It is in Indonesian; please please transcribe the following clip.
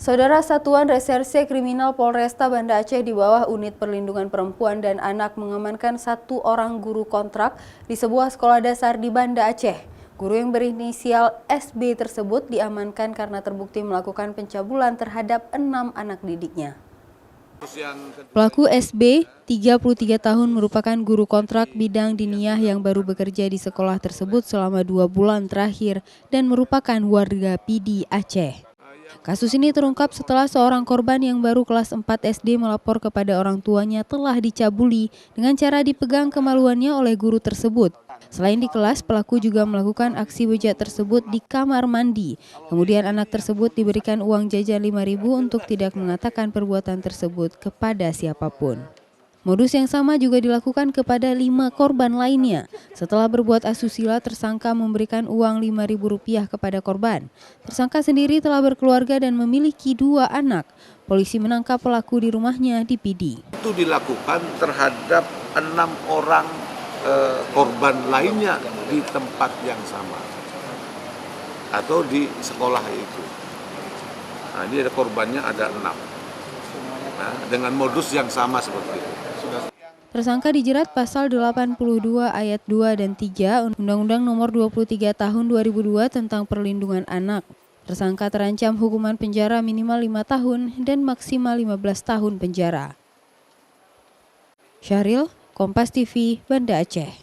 Saudara Satuan Reserse Kriminal Polresta Banda Aceh di bawah Unit Perlindungan Perempuan dan Anak mengamankan 1 orang guru kontrak di sebuah sekolah dasar di Banda Aceh. Guru yang berinisial SB tersebut diamankan karena terbukti melakukan pencabulan terhadap 6 anak didiknya. Pelaku SB, 33 tahun, merupakan guru kontrak bidang diniyah yang baru bekerja di sekolah tersebut selama 2 bulan terakhir dan merupakan warga Pidi, Aceh. Kasus ini terungkap setelah seorang korban yang baru kelas 4 SD melapor kepada orang tuanya telah dicabuli dengan cara dipegang kemaluannya oleh guru tersebut. Selain di kelas, pelaku juga melakukan aksi bejat tersebut di kamar mandi. Kemudian anak tersebut diberikan uang jajan 5.000 untuk tidak mengatakan perbuatan tersebut kepada siapapun. Modus yang sama juga dilakukan kepada 5 korban lainnya. Setelah berbuat asusila, tersangka memberikan uang Rp5.000 kepada korban. Tersangka sendiri telah berkeluarga dan memiliki 2 anak. Polisi menangkap pelaku di rumahnya di Pidi. Itu dilakukan terhadap 6 orang korban lainnya di tempat yang sama atau di sekolah itu. Nah, ini ada korbannya ada 6. Nah, dengan modus yang sama seperti itu. Tersangka dijerat pasal 82 ayat 2 dan 3 Undang-Undang Nomor 23 Tahun 2002 tentang Perlindungan Anak. Tersangka terancam hukuman penjara minimal 5 tahun dan maksimal 15 tahun penjara. Syahril, Kompas TV, Banda Aceh.